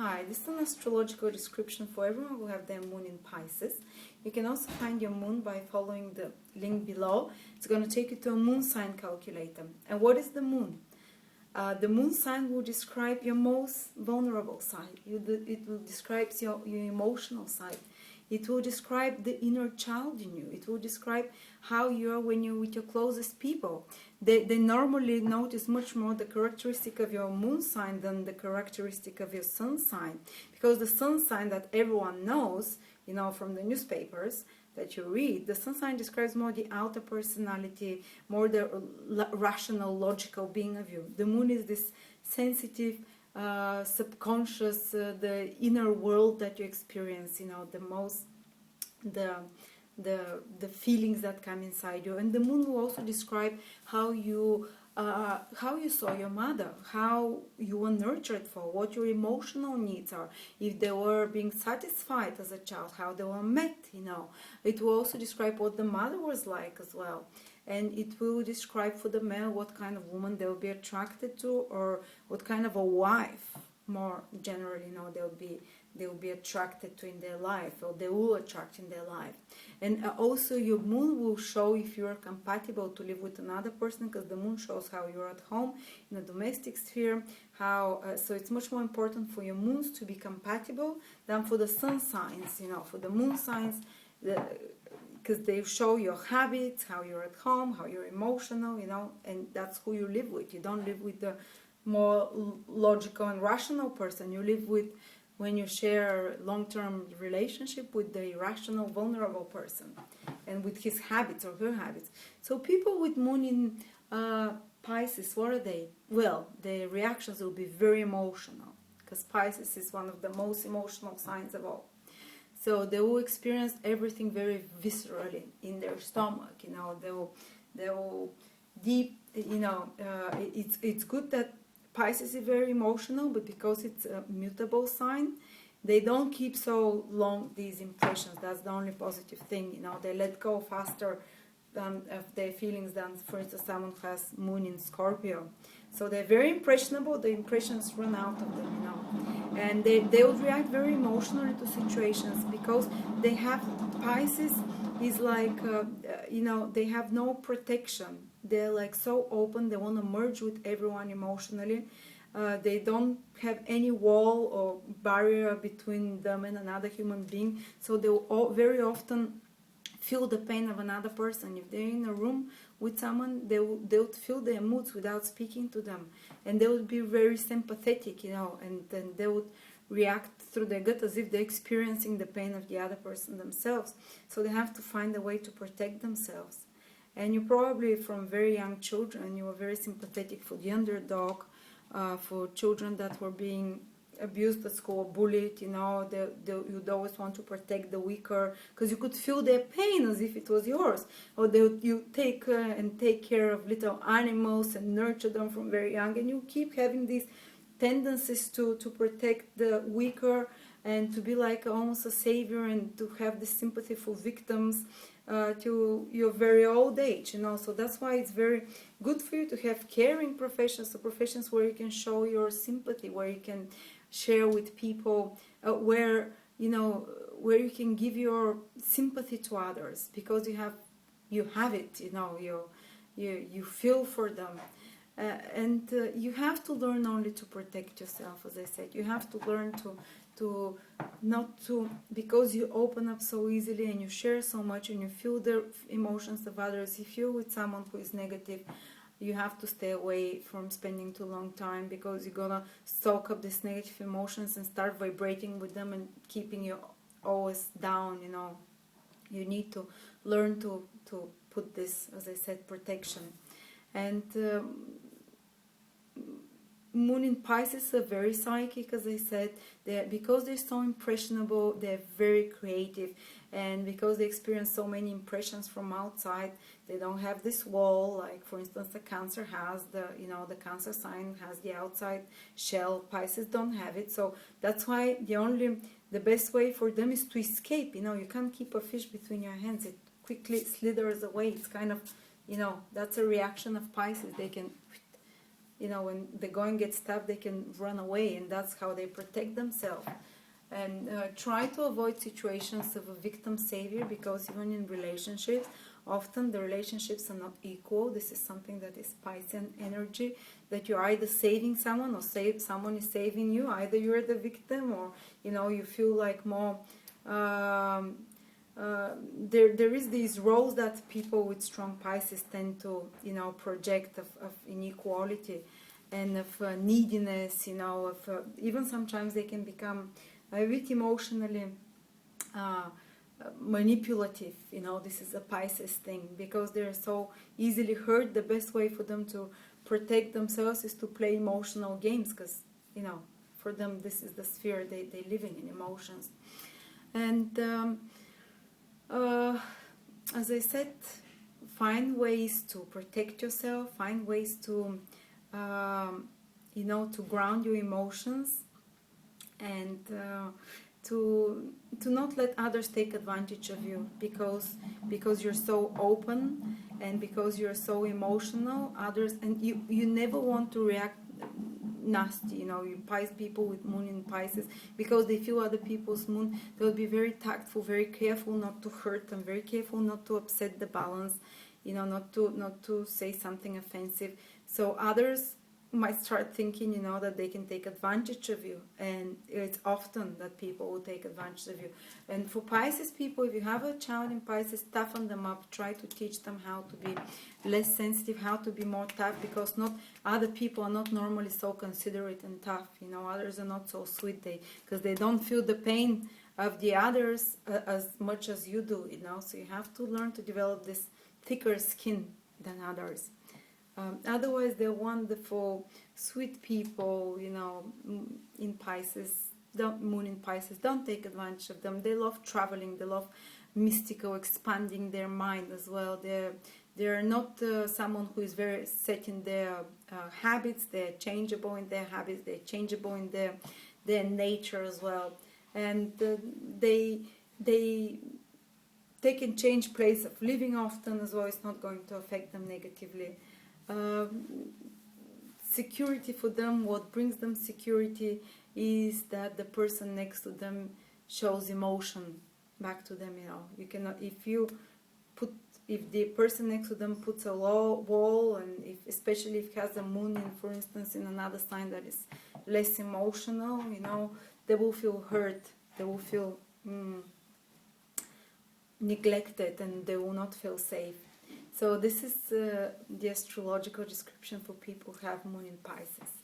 Hi, this is an astrological description for everyone who have their moon in Pisces. You can also find your moon by following the link below. It's going to take you to a moon sign calculator. And what is the moon? The moon sign will describe your most vulnerable side. It will describe your emotional side. It will describe the inner child in you. It will describe how you are when you're with your closest people. They normally notice much more the characteristic of your moon sign than the characteristic of your sun sign. Because the sun sign that everyone knows, you know, from the newspapers that you read, the sun sign describes more the outer personality, more the rational, logical being of you. The moon is this sensitive, subconscious, the inner world that you experience, you know, the feelings that come inside you. And the moon will also describe how you saw your mother, how you were nurtured for, what your emotional needs are, if they were being satisfied as a child, how they were met, you know. It will also describe what the mother was like as well. And it will describe for the male what kind of woman they'll be attracted to, or what kind of a wife, more generally, you know, they'll be attracted to in their life, or they will attract in their life. And also your moon will show if you are compatible to live with another person, because the moon shows how you're at home in the domestic sphere, so it's much more important for your moons to be compatible than for the sun signs, you know. For the moon signs, because they show your habits, how you're at home, how you're emotional, you know, and that's who you live with. You don't live with the more logical and rational person. You live with, when you share long-term relationship, with the irrational, vulnerable person, and with his habits or her habits. So people with moon in Pisces, what are they? Well, their reactions will be very emotional, because Pisces is one of the most emotional signs of all. So they will experience everything very viscerally in their stomach, you know. They will deep, you know. It's good that Pisces is very emotional, but because it's a mutable sign, they don't keep so long these impressions. That's the only positive thing, you know. They let go faster than of their feelings than, for instance, someone who has moon in Scorpio. So they're very impressionable. The impressions run out of them, you know. And they will react very emotionally to situations, because they have, Pisces is like, you know, they have no protection. They're like so open. They want to merge with everyone emotionally. They don't have any wall or barrier between them and another human being. So they will very often feel the pain of another person. If they're in a room with someone, they would feel their moods without speaking to them, and they would be very sympathetic, you know, and then they would react through their gut as if they're experiencing the pain of the other person themselves. So they have to find a way to protect themselves. And you probably, from very young children, you were very sympathetic for the underdog, for children that were being abused at school, bullied, you know. You'd always want to protect the weaker, because you could feel their pain as if it was yours. Or you take care of little animals and nurture them from very young, and you keep having these tendencies to protect the weaker, and to be like almost a savior, and to have this sympathy for victims to your very old age, you know. So that's why it's very good for you to have caring professions, so professions where you can show your sympathy, where you can share with people, where, you know, where you can give your sympathy to others, because you have it, you know. You feel for them. And you have to learn only to protect yourself, as I said. You have to learn to not to, because you open up so easily and you share so much and you feel the emotions of others. If you're with someone who is negative, you have to stay away from spending too long time, because you're gonna soak up these negative emotions and start vibrating with them and keeping you always down, you know. You need to learn to put this, as I said, protection. And moon in Pisces are very psychic, as I said. Because they're so impressionable, they're very creative, and because they experience so many impressions from outside, they don't have this wall, like for instance the Cancer has. The Cancer sign has the outside shell. Pisces don't have it. So that's why the best way for them is to escape. You know, you can't keep a fish between your hands. It quickly slithers away. It's kind of, you know, that's a reaction of Pisces. They can you know, when the going gets tough, they can run away, and that's how they protect themselves. And try to avoid situations of a victim savior, because even in relationships, often the relationships are not equal. This is something that is Piscean energy, that you're either saving someone or someone is saving you. Either you're the victim, or you know, you feel like more there is these roles that people with strong Pisces tend to, you know, project of inequality and of neediness, you know, of even sometimes they can become a bit emotionally manipulative. You know, this is a Pisces thing, because they're so easily hurt. The best way for them to protect themselves is to play emotional games, because, you know, for them this is the sphere they live in emotions. And as I said, find ways to protect yourself, find ways to you know, to ground your emotions, and to not let others take advantage of you, because you're so open and because you're so emotional. Others, and you never want to react nasty. You know, you Pisces people with moon in Pisces, because they feel other people's moon, they'll be very tactful, very careful not to hurt them, very careful not to upset the balance, you know, not to say something offensive. So others might start thinking, you know, that they can take advantage of you, and it's often that people will take advantage of you. And for Pisces people, if you have a child in Pisces, toughen them up, try to teach them how to be less sensitive, how to be more tough, because not other people are not normally so considerate and tough, you know, others are not so sweet, because they don't feel the pain of the others as much as you do, you know. So you have to learn to develop this thicker skin than others. Otherwise, they're wonderful, sweet people, you know, in Pisces, moon in Pisces. Don't take advantage of them. They love traveling. They love mystical, expanding their mind as well. They're not someone who is very set in their habits. They're changeable in their habits. They're changeable in their nature as well. And they can change place of living often as well. It's not going to affect them negatively. Security for them, what brings them security is that the person next to them shows emotion back to them. You know, you cannot, if the person next to them puts a low wall, and especially if it has a moon in, for instance, in another sign that is less emotional, you know, they will feel hurt, they will feel neglected, and they will not feel safe. So this is the astrological description for people who have moon in Pisces.